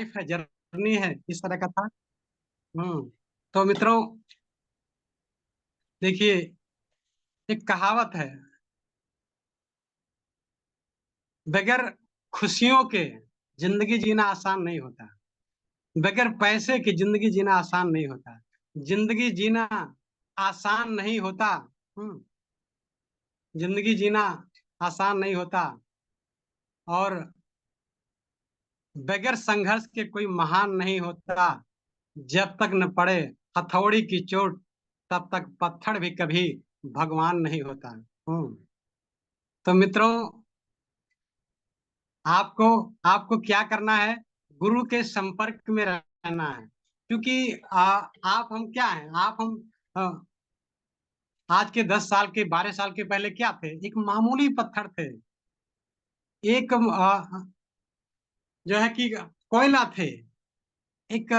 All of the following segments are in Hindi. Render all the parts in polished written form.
लाइफ है, जर्नी है, इस तरह का था। हम्म। तो मित्रों, देखिए, एक कहावत है, बगैर खुशियों के जिंदगी जीना आसान नहीं होता। बगैर पैसे की जिंदगी जीना आसान नहीं होता। जिंदगी जीना आसान नहीं होता। हम्म। जिंदगी जीना आसान नहीं होता। और बगैर संघर्ष के कोई महान नहीं होता। जब तक न पड़े हथौड़ी की चोट, तब तक पत्थर भी कभी भगवान नहीं होता। हम्म। तो मित्रों, आपको आपको क्या करना है? गुरु के संपर्क में रहना है। क्योंकि आप हम क्या हैं? आप हम आ, आज के 10 साल के 12 साल के पहले क्या थे? एक मामूली पत्थर थे। एक जो है कि कोयला थे। एक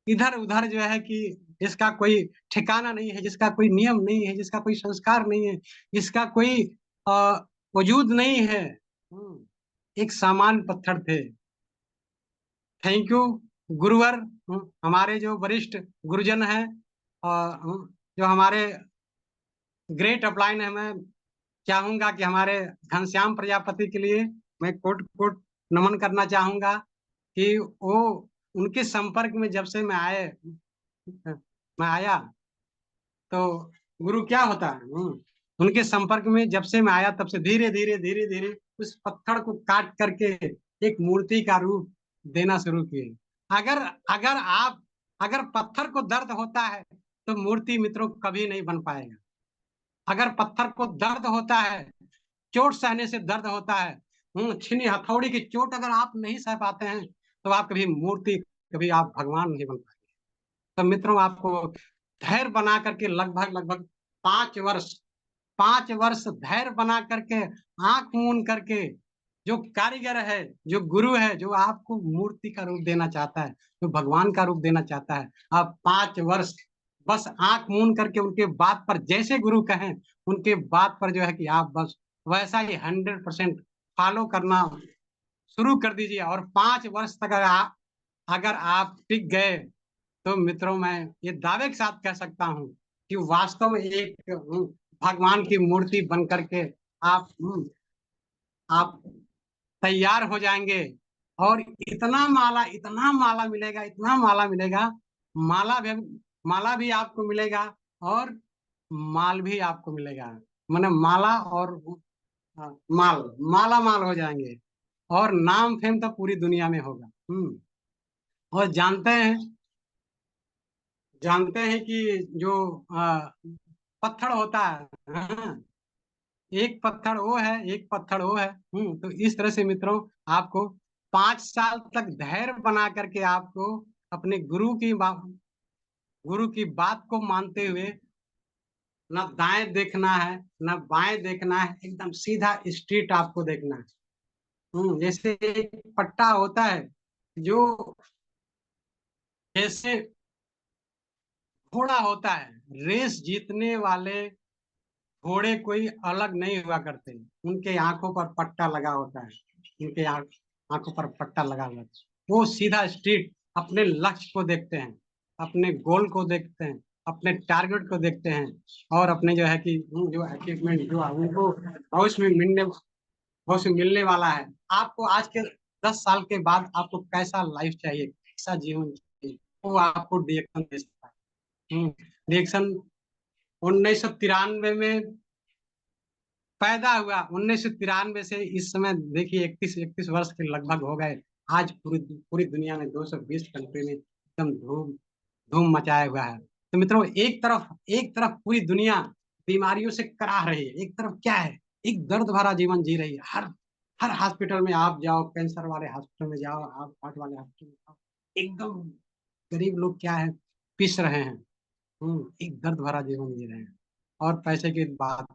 इधर उधर जो है कि जिसका कोई ठिकाना नहीं है, जिसका कोई नियम नहीं है, जिसका कोई संस्कार नहीं है, जिसका कोई आ, वजूद नहीं है। एक सामान्य पत्थर थे। थैंक यू गुरुवर। हमारे जो वरिष्ठ गुरुजन हैं, जो हमारे ग्रेट अपलाइन है, मैं चाहूंगा कि हमारे घनश्याम प्रजापति के लिए मैं कोट कोट नमन करना चाहूंगा कि वो, उनके संपर्क में जब से मैं आया, तो गुरु क्या होता है। उनके संपर्क में जब से मैं आया, तब से धीरे धीरे धीरे धीरे उस पत्थर को काट करके एक मूर्ति का रूप देना शुरू किए। अगर अगर आप अगर पत्थर को दर्द होता है, तो मूर्ति मित्रों कभी नहीं बन पाएगा। अगर पत्थर को दर्द होता है, चोट सहने से दर्द होता है, छीनी हथौड़ी की चोट अगर आप नहीं सह पाते हैं, तो आप कभी मूर्ति, कभी आप भगवान नहीं बन पाएंगे। तो मित्रों, आपको धैर्य बना करके लगभग लगभग 5 वर्ष 5 वर्ष धैर्य बना करके, आंख मूंद करके, जो कारीगर है, जो गुरु है, जो आपको मूर्ति का रूप देना चाहता है, जो भगवान का रूप देना चाहता है, आप 5 वर्ष बस आंख मूंद करके उनके बात पर, जैसे गुरु कहें उनके बात पर जो है कि आप बस वैसा ही 100% फॉलो करना शुरू कर दीजिए। और 5 वर्ष तक अगर आप टिक गए, तो मित्रों, मैं ये दावे के साथ कह सकता हूँ कि वास्तव में एक भगवान की मूर्ति बन करके आप तैयार हो जाएंगे। और इतना माला मिलेगा, इतना माला मिलेगा। माला भी माला भी आपको मिलेगा, और माल भी आपको मिलेगा। माने माला और माला माल हो जाएंगे। और नाम फेम तो पूरी दुनिया में होगा। और जानते हैं कि जो पत्थर होता है, एक पत्थर वो है, एक पत्थर वो है। तो इस तरह से मित्रों, आपको 5 साल तक धैर्य बना करके आपको अपने गुरु की बात को मानते हुए, न दाएं देखना है, न बाएं देखना है, एकदम सीधा स्ट्रेट आपको देखना है। जैसे एक पट्टा होता है, जो जैसे घोड़ा होता है, रेस जीतने वाले घोड़े कोई अलग नहीं हुआ करते। उनके आंखों पर पट्टा लगा होता है। उनके आंखों पर पट्टा लगा हुआ है। वो सीधा स्ट्रीट अपने लक्ष्य को देखते हैं, अपने गोल को देखते हैं, अपने टारगेट को देखते हैं, और अपने जो है कि जो अचीवमेंट जो है उनको भविष्य में मिलने वाला है। आपको आज के 10 साल के बाद आपको कैसा लाइफ चाहिए, कैसा जीवन चाहिए, वो आपको डिरेक्शन दे सकता है। डिरेक्शन 1993 में पैदा हुआ। 1993 से इस समय देखिए 31 वर्ष के लगभग हो गए। आज पूरी पूरी दुनिया में 220 कंट्री में एकदम धूम धूम मचाया हुआ है। तो मित्रों, एक तरफ पूरी दुनिया बीमारियों से कराह रही है, एक तरफ क्या है, एक दर्द भरा जीवन जी रही है। हर हर हॉस्पिटल में आप जाओ, कैंसर वाले हॉस्पिटल में जाओ, आप हार्ट वाले हॉस्पिटल में जाओ, एकदम गरीब लोग क्या है, पिस रहे हैं। एक दर्द भरा जीवन जी रहे हैं। और पैसे की बात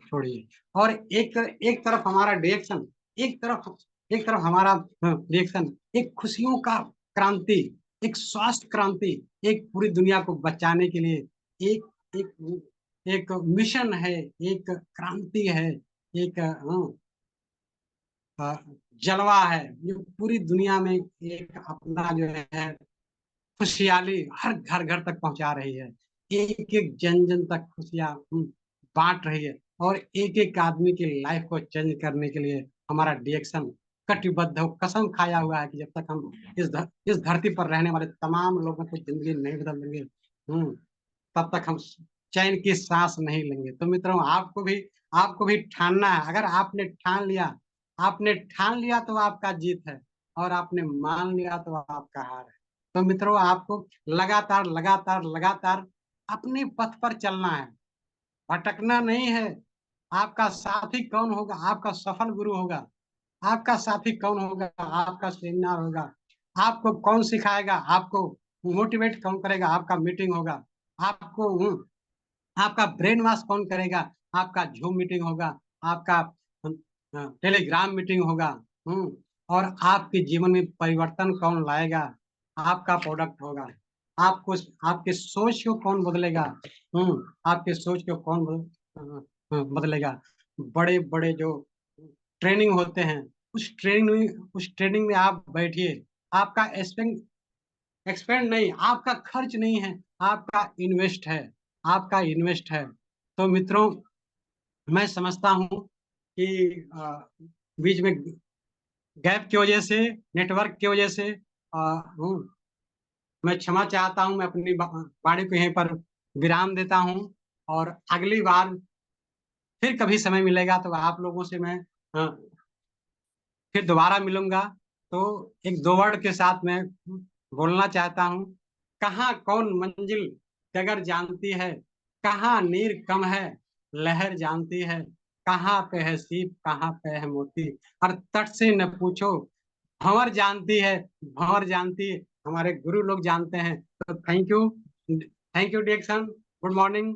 छोड़िए। और एक तरफ हमारा रिएक्शन, एक तरफ हमारा रिएक्शन, एक खुशियों का क्रांति, एक स्वास्थ्य क्रांति, एक पूरी दुनिया को बचाने के लिए एक एक एक मिशन है, एक क्रांति है, एक अ, जलवा है, ये पूरी दुनिया में एक अपना जो है खुशहाली हर घर घर तक पहुंचा रही है। एक एक जन जन तक खुशियां बांट रही है। और एक एक आदमी की लाइफ को चेंज करने के लिए हमारा डिएक्शन कटिबद्ध हो, कसम खाया हुआ है कि जब तक हम इस धरती पर रहने वाले तमाम लोगों को जिंदगी नहीं बदल देंगे, तब तक हम चैन की सांस नहीं लेंगे। तो मित्रों, आपको भी ठानना है। अगर आपने ठान लिया तो आपका जीत है, और आपने मान लिया तो आपका हार है। तो मित्रों, आपको लगातार लगातार लगातार अपने पथ पर चलना है, भटकना नहीं है। आपका साथी कौन होगा? आपका सफल गुरु होगा। आपका साथी कौन होगा? आपका सेमिनार होगा। आपको कौन सिखाएगा? आपको मोटिवेट कौन करेगा? आपका मीटिंग होगा। आपको आपका ब्रेन वॉश कौन करेगा? आपका जूम मीटिंग होगा। आपका टेलीग्राम मीटिंग होगा। और आपके जीवन में परिवर्तन कौन लाएगा? आपका प्रोडक्ट होगा। आपको आपके सोच को कौन बदलेगा? आपके सोच को कौन बदलेगा? बड़े बड़े जो ट्रेनिंग होते हैं, उस ट्रेनिंग में आप बैठिए। आपका एक्सपेंड नहीं, आपका खर्च नहीं है, आपका इन्वेस्ट है। आपका इन्वेस्ट है। तो मित्रों, मैं समझता हूँ कि बीच में गैप की वजह से, नेटवर्क की वजह से हूँ, मैं क्षमा चाहता हूँ। मैं अपनी वाणी को यहीं पर विराम देता हूँ। और अगली बार फिर कभी समय मिलेगा तो आप लोगों से मैं अ, फिर दोबारा मिलूंगा। तो एक दो वर्ड के साथ मैं बोलना चाहता हूँ। कहाँ कौन मंजिल डगर जानती है, कहाँ नीर कम है लहर जानती है, कहाँ पे है सीप कहाँ पे है मोती, और तट से न पूछो भंवर जानती है, भंवर जानती है, हमारे गुरु लोग जानते हैं। तो थैंक यू डिएक्शन। Good morning.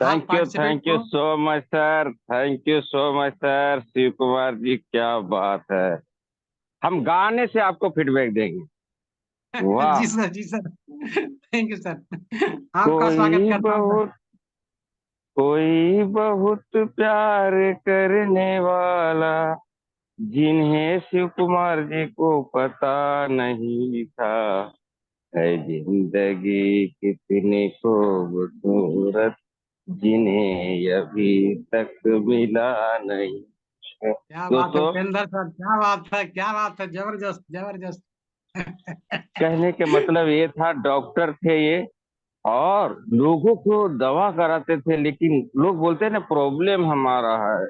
आप पार्टिसिपेंट थैंक यू को so much sir, thank you so much sir. Shiv Kumar ji, क्या बात है। हम गाने से आपको फीडबैक देंगे। जी वाह। सर, जी सर। Thank you sir. आपका स्वागत कोई करता हूँ सर। बहुत कोई बहुत प्यार करने वाला, जिन्हें शिव कुमार जी को पता नहीं था, है जिंदगी कितनी खूबसूरत, जिन्हें अभी तक मिला नहीं है। क्या बात है दोस्तों, उपेंद्र सर, क्या बात है, क्या बात है, जबरदस्त जबरदस्त। कहने के मतलब ये था, डॉक्टर थे ये, और लोगों को दवा कराते थे, लेकिन लोग बोलते हैं ना, प्रॉब्लम हमारा है,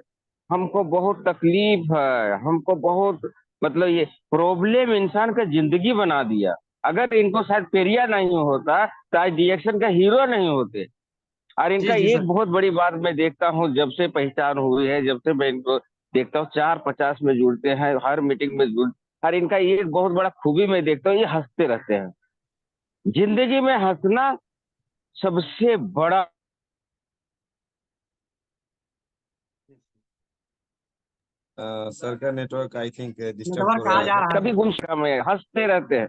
हमको बहुत तकलीफ है, हमको बहुत, मतलब ये प्रॉब्लम इंसान का जिंदगी बना दिया। अगर इनको शायद पेरिया नहीं होता तो आज डिएक्शन का हीरो नहीं होते। और जी इनका जी एक सर। बहुत बड़ी बात मैं देखता हूँ, जब से पहचान हुई है, जब से मैं इनको देखता हूँ, 450 में जुड़ते हैं, हर मीटिंग में जुड़। और इनका ये एक बहुत बड़ा खूबी मैं देखता हूँ, ये हंसते रहते हैं। जिंदगी में हंसना सबसे बड़ा। सर का network I think disturb network हो कहाँ रहा जा है। रहा है कभी सर? गुमसम है, हंसते रहते हैं।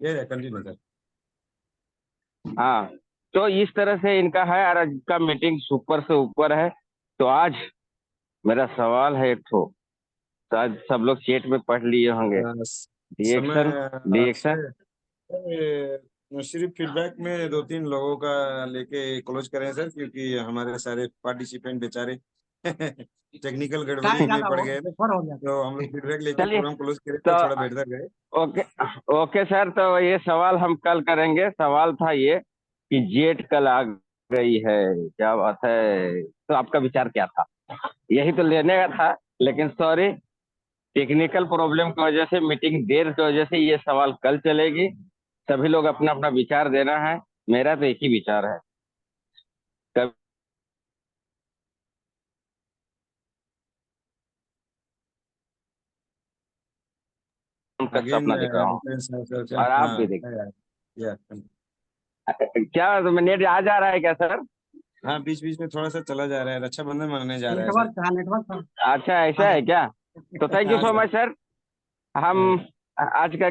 ये कंटिन्यू सर। हाँ, तो इस तरह से इनका है, और आज का मीटिंग सुपर से ऊपर है। तो आज मेरा सवाल है एक ठो, तो आज सब लोग चेट में पढ़ लिए होंगे। समय रिएक्शन, आपसे रिएक्शन। सिर्फ फीडबैक में दो तीन लोगों का लेके क्लोज करें सर, क्योंकि हमारे सारे पार्टिसिपेंट बेचारे टेक्निकल गड़बड़ी टाइम में ज्यादा पड़ हो गए थे। ओवर हो गया तो हम लोग फीडबैक लेके चलिए, प्रोग्राम क्लोज करे तो तो थोड़ा बेहतर रहे। ओके, ओके सर, तो ये सवाल हम कल करेंगे। सवाल था ये कि जेट कल आ गई है, क्या बात है, तो आपका विचार क्या था? यही तो लेने का था, लेकिन सॉरी, टेक्निकल प्रॉब्लम की वजह से, मीटिंग देर की वजह से ये सवाल कल चलेगी। सभी लोग अपना अपना विचार देना है। मेरा तो एक ही विचार है, कभी का अगेन सपना दिख रहा हूँ, डिफरेंस है सर और का। आप भी हाँ, देख। या क्या तो नेट आ जा रहा है क्या सर? हाँ, बीच बीच में थोड़ा सा चला जा रहा है। रक्षाबंधन मनाने जा रहा है सर। नेटवर्क कहाँ, नेटवर्क कहाँ? अच्छा, ऐसा हाँ है सर। क्या? तो थैंक यू हाँ सो सर। Much sir. हम हाँ। आज का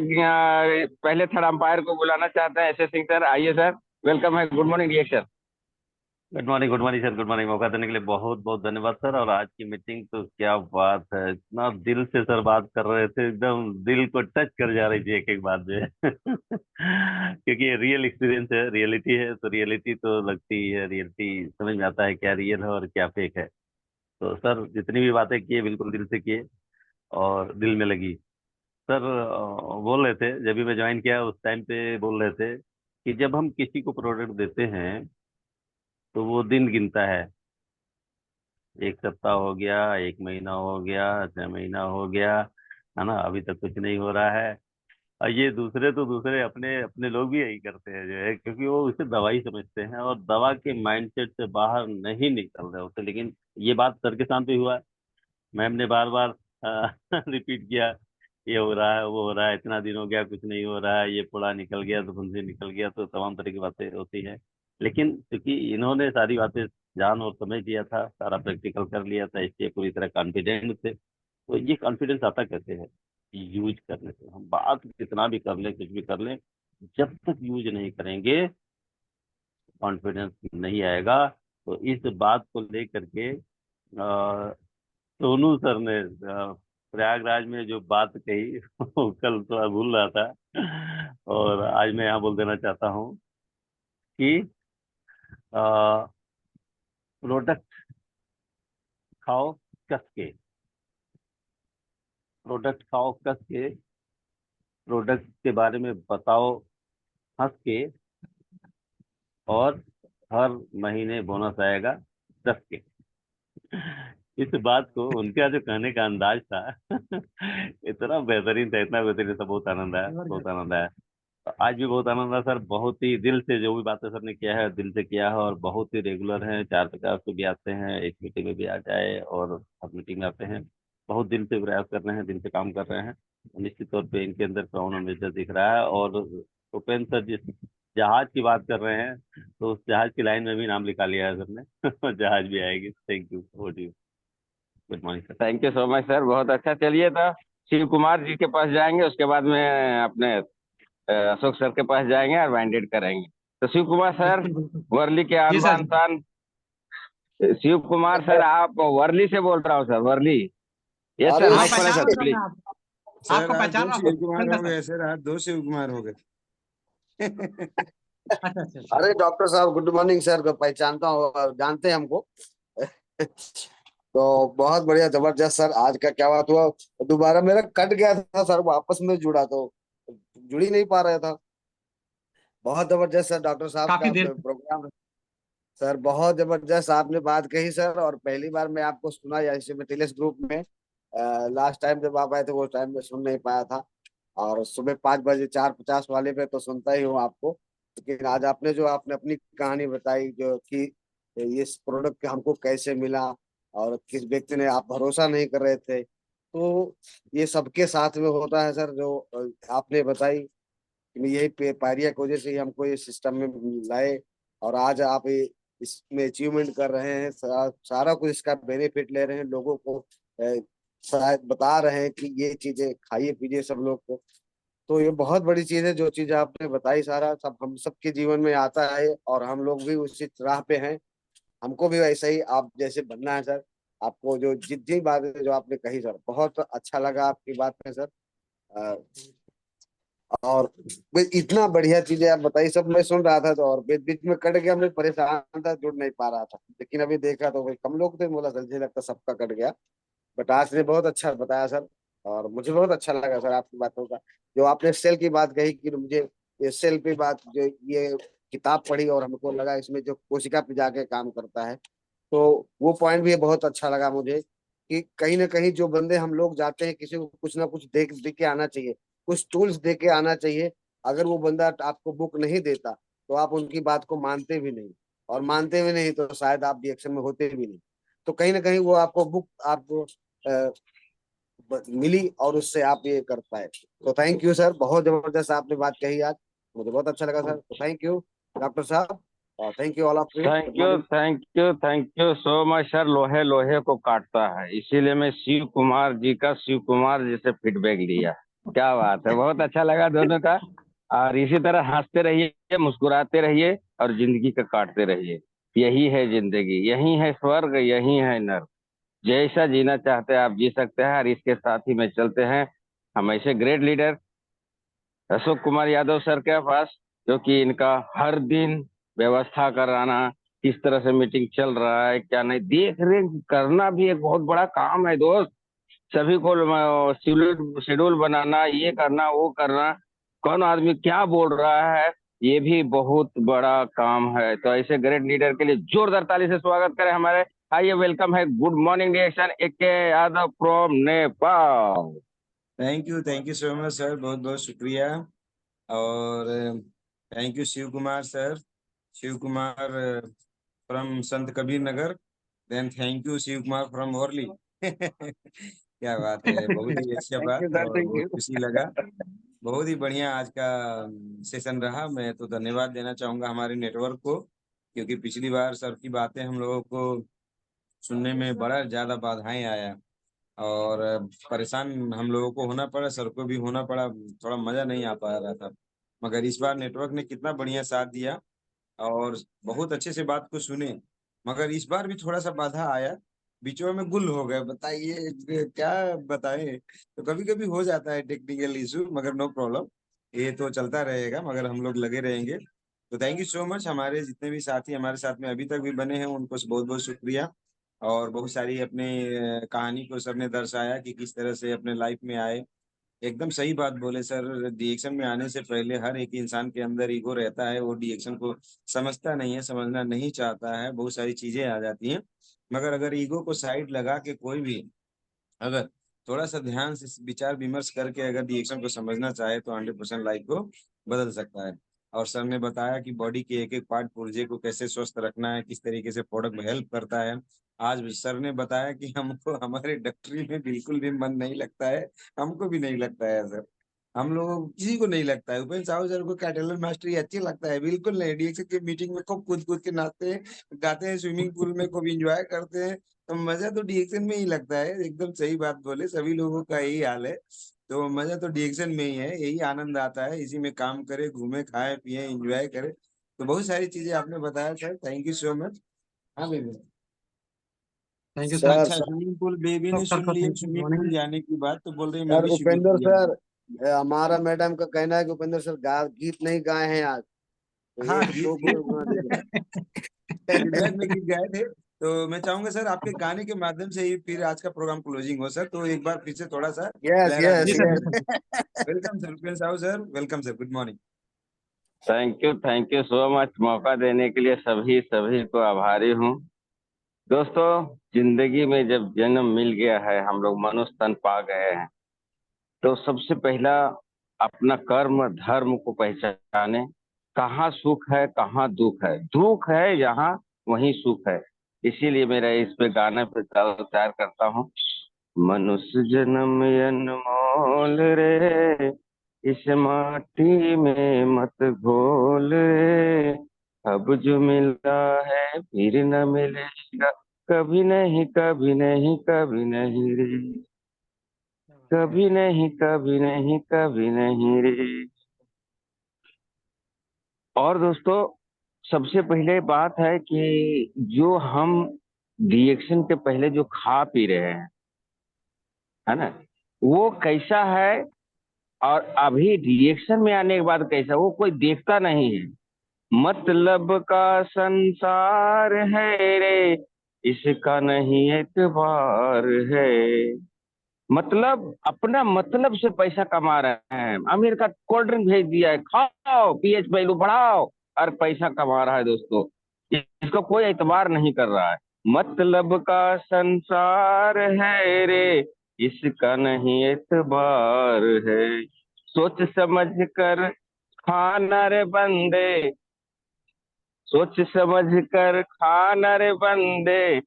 पहले थर्ड अंपायर को बुलाना चाहते हैं, एस एस सिंह सर, आइए सर, वेलकम है, good morning reaction. Good morning sir, good morning. मौका देने के लिए बहुत बहुत धन्यवाद सर। और आज की मीटिंग तो क्या बात है, इतना दिल से सर बात कर रहे थे, एकदम दिल को टच कर जा रही थी एक एक बात में क्योंकि ये रियल एक्सपीरियंस है, रियलिटी है, तो रियलिटी तो लगती है, रियलिटी समझ में आता है क्या रियल है और क्या फेक है। तो सर जितनी भी बातें किए बिल्कुल दिल से किए और दिल में लगी। सर बोल रहे थे जब भी मैं ज्वाइन किया उस टाइम पे बोल रहे थे कि जब हम किसी को प्रोडक्ट देते हैं तो वो दिन गिनता है। एक सप्ताह हो गया, एक महीना हो गया, 6 महीना हो गया, है ना, अभी तक कुछ नहीं हो रहा है। और ये दूसरे तो दूसरे अपने अपने लोग भी यही करते हैं जो है, क्योंकि वो उसे दवाई समझते हैं और दवा के माइंडसेट से बाहर नहीं निकल रहे होते। लेकिन ये बात सर के साथ भी हुआ है, मैम ने बार बार रिपीट किया, ये हो रहा है, वो हो रहा है, इतना दिन हो गया कुछ नहीं हो रहा है, ये पूरा निकल गया तो फुंसी निकल गया, तो तमाम तरह की बातें होती हैं। लेकिन क्योंकि इन्होंने सारी बातें जान और समझ लिया था, सारा प्रैक्टिकल कर लिया था, इसलिए पूरी तरह कॉन्फिडेंट थे। तो ये कॉन्फिडेंस आता कैसे है? यूज करने से। हम बात कितना भी कर लें, कुछ भी कर लें, जब तक यूज नहीं करेंगे कॉन्फिडेंस नहीं आएगा। तो इस बात को लेकर के सोनू सर ने प्रयागराज में जो बात कही वो कल थोड़ा भूल रहा था और आज मैं यहाँ बोल देना चाहता हूँ कि प्रोडक्ट खाओ कस के, प्रोडक्ट खाओ कस के, प्रोडक्ट के बारे में बताओ हंस के, और हर महीने बोनस आएगा 10 के। इस बात को उनका जो कहने का अंदाज था इतना बेहतरीन था, इतना बेहतरीन था, बहुत आनंद आया, बहुत आनंद आया। तो आज भी बहुत आनंद आया सर, बहुत ही दिल से जो भी बातें सर ने किया है दिल से किया है, और बहुत ही रेगुलर हैं, 450 को भी आते हैं, एक मीटिंग में भी आ जाए और हर मीटिंग में आते हैं। बहुत दिल से प्रयास कर रहे हैं, दिल से काम कर रहे हैं। निश्चित तौर पे इनके अंदर प्राउन अम्बिशन दिख रहा है। और उपेंद्र सर जिस जहाज की बात कर रहे हैं, तो उस जहाज की लाइन में भी नाम लिखा लिया है सर ने जहाज भी आएगी। Thank you, over to you. Good morning sir. Thank you so much sir, बहुत अच्छा। चलिए तो शिव कुमार जी के पास जाएंगे, उसके बाद में अपने अशोक सर के पास जाएंगे और वाइंडेड करेंगे। तो शिव कुमार सर, बिल्कुल बिल्कुल। वर्ली के जी आन सर बान जी। शान। शिव कुमार सर, आप वर्ली से बोल रहा हूँ सर, वर्ली। यस सर, अरे हाँ माइक खोले पहचान सर रहा हूँ सर प्लीज। मैं आपको। सर आपको आज पहचान दो रहा हूँ शिव सर, कुमार उपेंद्र हो सर। गए सर, आज 2 शिव कुमार हो गए अच्छा अच्छा अच्छा। अरे डॉक्टर साहब गुड मॉर्निंग सर को पहचानता हूँ, जानते हैं हमको। तो बहुत बढ़िया, जबरदस्त सर। आज का क्या बात हुआ, दोबारा मेरा कट गया था सर, वापस में जुड़ा तो जुड़ ही नहीं पा रहा था। बहुत जबरदस्त सर डॉक्टर साहब काफी का देर। प्रोग्राम। सर बहुत जबरदस्त आपने बात कही सर, और पहली बार मैं आपको सुना ऐसे मेटिलियस ग्रुप में। लास्ट टाइम जब आप आए थे वो टाइम में सुन नहीं पाया था। और सुबह 5 बजे 4:50 वाले पे तो सुनता ही हूँ आपको। लेकिन आज आपने जो आपने अपनी कहानी बताई, जो कि इस प्रोडक्ट हमको कैसे मिला और किस व्यक्ति ने, आप भरोसा नहीं कर रहे थे, तो ये सबके साथ में होता है सर। जो आपने बताई कि यही पायरिया की वजह से ही हमको ये सिस्टम में लाए, और आज आप ये इसमें अचीवमेंट कर रहे हैं, सारा कुछ इसका बेनिफिट ले रहे हैं, लोगों को शायद बता रहे हैं कि ये चीजें खाइए पीजिए सब लोग को। तो ये बहुत बड़ी चीज है, जो चीज आपने बताई सारा सब हम सबके जीवन में आता है, और हम लोग भी उसी राह पे हैं। हमको भी वैसे ही आप जैसे बनना है सर। आपको जो जितनी बातें जो आपने कही सर, बहुत अच्छा लगा आपकी बात में सर। और इतना बढ़िया चीजें आप बताई सब, मैं सुन रहा था तो, और बीच बीच में कट गया, मैं परेशान था, जुड़ नहीं पा रहा था। लेकिन अभी देखा तो भाई कम लोग थे, बोला मुझे लगता सबका कट गया। बट आज ने बहुत अच्छा बताया सर, और मुझे बहुत अच्छा लगा सर आपकी बातों का। जो आपने सेल की बात कही कि मुझे ये सेल पे बात, जो ये किताब पढ़ी और हमको लगा इसमें जो कोशिका पे जाके काम करता है, तो वो पॉइंट भी बहुत अच्छा लगा मुझे। कि कहीं ना कहीं जो बंदे हम लोग जाते हैं, किसी को कुछ ना कुछ देख देख के आना चाहिए, कुछ टूल्स दे के आना चाहिए। अगर वो बंदा आपको बुक नहीं देता तो आप उनकी बात को मानते भी नहीं, और मानते भी नहीं तो शायद आप रिएक्शन में होते भी नहीं। तो कहीं ना कहीं वो आपको बुक आपको मिली, और उससे आप ये कर पाए। तो थैंक यू सर, बहुत जबरदस्त आपने बात कही आज, मुझे बहुत अच्छा लगा सर। तो थैंक यू डॉक्टर साहब, और thank you all of you. Thank good you, morning. Thank you, thank you so much sir. लोहे लोहे को काटता है, इसीलिए मैं शिव कुमार जी का शिव कुमार जी से फीडबैक लिया। क्या बात है, बहुत अच्छा लगा दोनों का। और इसी तरह हंसते रहिए, मुस्कुराते रहिए और जिंदगी का काटते रहिए। यही है जिंदगी, यही है स्वर्ग, यही है नर्क। जैसा जीना चाहते हैं आप जी सकते हैं। और इसके साथ ही में चलते हैं हम ऐसे great leader Ashok Kumar Yadav sir के पास, जो कि इनका हर दिन व्यवस्था कराना, किस तरह से मीटिंग चल रहा है क्या नहीं देख रेख करना भी एक बहुत बड़ा काम है दोस्त। सभी को शेड्यूल शेड्यूल बनाना, ये करना वो करना, कौन आदमी क्या बोल रहा है, ये भी बहुत बड़ा काम है। तो ऐसे ग्रेट लीडर के लिए जोरदार ताली से स्वागत करें हमारे। आइए, वेलकम है गुड मॉर्निंग डिएक्शन A K Yadav from Nepal. Thank you so much sir, बहुत बहुत शुक्रिया। और thank you Shiv Kumar sir, Shiv Kumar from Sant Kabir Nagar. Then thank you Shiv Kumar from Worli. क्या बात है, बहुत ही अच्छा थैंक यू बात सर, और थैंक बहुत यू। खुशी लगा। बहुत ही बढ़िया आज का सेशन रहा। मैं तो धन्यवाद देना चाहूंगा हमारे नेटवर्क को, क्योंकि पिछली बार सर की बातें हम लोगों को सुनने में बड़ा ज्यादा बाधाएं आया और परेशान हम लोगों को होना पड़ा, सर को भी होना पड़ा, थोड़ा मजा नहीं आ पा रहा था। मगर इस बार नेटवर्क ने कितना बढ़िया साथ दिया और बहुत अच्छे से बात को सुने। मगर इस बार भी थोड़ा सा बाधा आया, बीचों में गुल हो गए। बताइए क्या बताएं। तो कभी कभी हो जाता है टेक्निकल इशू, मगर नो प्रॉब्लम, ये तो चलता रहेगा, मगर हम लोग लगे रहेंगे। तो थैंक यू सो मच। हमारे जितने भी साथी हमारे साथ में अभी तक भी बने हैं उनको बहुत बहुत शुक्रिया। और बहुत सारी अपने कहानी को सर ने दर्शाया कि किस तरह से अपने लाइफ में आए। एकदम सही बात बोले सर, डीएक्शन में आने से पहले हर एक इंसान के अंदर ईगो रहता है, वो डीएक्शन को समझता नहीं है, समझना नहीं चाहता है, बहुत सारी चीजें आ जाती हैं। मगर अगर ईगो को साइड लगा के कोई भी अगर थोड़ा सा ध्यान से विचार विमर्श करके अगर डीएक्शन को समझना चाहे तो 100% लाइफ को बदल सकता है। और सर ने बताया कि बॉडी के एक एक पार्ट पुर्जे को कैसे स्वस्थ रखना है, किस तरीके से प्रोडक्ट में हेल्प करता है। आज सर ने बताया कि हमको हमारे डॉक्टरी में बिल्कुल भी मन नहीं लगता है, हमको भी नहीं लगता है सर, हम लोगों को किसी को नहीं लगता है। उपेंद्र साहू सर को कैटेलर मास्टरी अच्छी लगता है, बिल्कुल नहीं। डीएक्शन की मीटिंग में खूब कूद कूद के नाचते हैं, गाते हैं, स्विमिंग पूल में खूब इंजॉय करते हैं। तो मजा तो डीएक्शन में ही लगता है। एकदम सही बात बोले, सभी लोगों का यही हाल है। तो मजा तो डीएक्शन में ही है, यही आनंद आता है, इसी में काम करे, घूमे, खाए पिए, एंजॉय करे। तो बहुत सारी चीजें आपने बताया sir, thank you so much. हाँ baby. Thank you sir. Sir अच्छा, सर स्विमिंग पूल बेबी ने सर सुन को लिया, thank you swimming pool morning. जाने की बात, तो बोल रही मैं सर भी स्विमिंग उपेंद्र पूल सर, जाऊंगी। हमारा मैडम का कहना है कि उपेंद्र सर गीत नहीं गाए हैं आज, तो हाँ, एक गीत दो गीत गुना दीजिए। फीडबैक में गीत गाए थे। तो मैं चाहूंगा सर आपके गाने के माध्यम से ही फिर आज का प्रोग्राम क्लोजिंग हो सर, तो एक बार फिर से थोड़ा सा यस लहरा यस जी दीजिए। Sir, yes. बिल्कुल। Welcome sir, Upendra Sahu sir, welcome sir, good morning. Thank you so much मौका देने के लिए। सभी सभी को आभारी हूँ। दोस्तों, जिंदगी में जब जन्म मिल गया है, हम लोग मनुष्य तन पा गए हैं, तो सबसे पहला अपना कर्म धर्म को पहचाने। कहाँ सुख है, कहाँ दुख है। दुख है जहाँ, वहीं सुख है। इसीलिए मेरा इस पे गाना पे तैयार करता हूँ। मनुष्य जन्म अनमोल रे, इस माटी में मत घोल रे। अब जो मिला है फिर न मिलेगा, कभी नहीं कभी नहीं कभी नहीं रे। कभी नहीं कभी नहीं कभी नहीं रे। और दोस्तों, सबसे पहले बात है कि जो हम रिएक्शन के पहले जो खा पी रहे हैं, है ना, वो कैसा है, और अभी रिएक्शन में आने के बाद कैसा, वो कोई देखता नहीं है। मतलब का संसार है रे, इसका नहीं एतबार है। मतलब अपना मतलब से पैसा कमा रहे हैं। अमीर का कोल्ड ड्रिंक भेज दिया है, खाओ, पीएच वैल्यू बढ़ाओ, और पैसा कमा रहा है दोस्तों। इसको कोई एतबार नहीं कर रहा है। मतलब का संसार है रे, इसका नहीं एतबार है। सोच समझ कर खाना रे बंदे, सोच समझ कर खाना रे बंदे,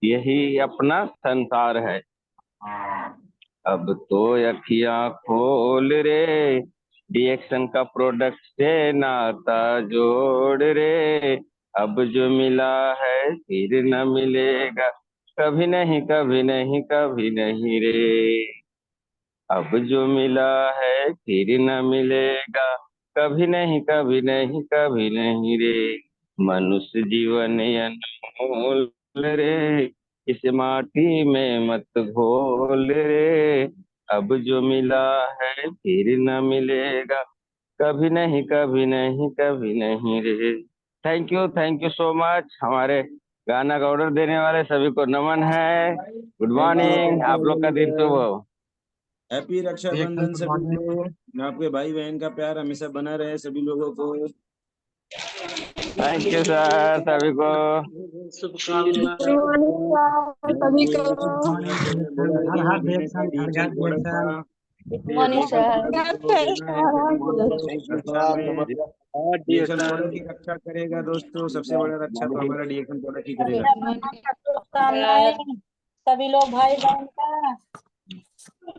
यही अपना संसार है। अब तो अखियां खोल रे, रिएक्शन का प्रोडक्ट से नाता जोड़ रे। अब जो मिला है फिर न मिलेगा, कभी नहीं कभी नहीं कभी नहीं रे। अब जो मिला है फिर न मिलेगा, कभी नहीं कभी नहीं कभी नहीं रे। मनुष्य जीवन अनमोल रे, इस माटी में मत घोल रे, अब जो मिला है फिर न मिलेगा, कभी नहीं कभी नहीं कभी नहीं रे। Thank you so much. हमारे गाना का ऑर्डर देने वाले सभी को नमन है। गुड थैंक यू मॉर्निंग, आप लोग का दिन शुभ हो। हैप्पी रक्षाबंधन सभी को। आपके भाई बहन का प्यार हमेशा बना रहे सभी लोगों को। थैंक यू सर सभी को। सभी को हर हर रिएक्शन, घर घर रिएक्शन। डीएक्शन प्रोडक्ट की रक्षा करेगा दोस्तों, सबसे बड़ा रक्षा तो हमारा डीएक्शन प्रोडक्ट ही करेगा। शुभकामनाएं सभी लोग भाई बहन का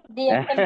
DXN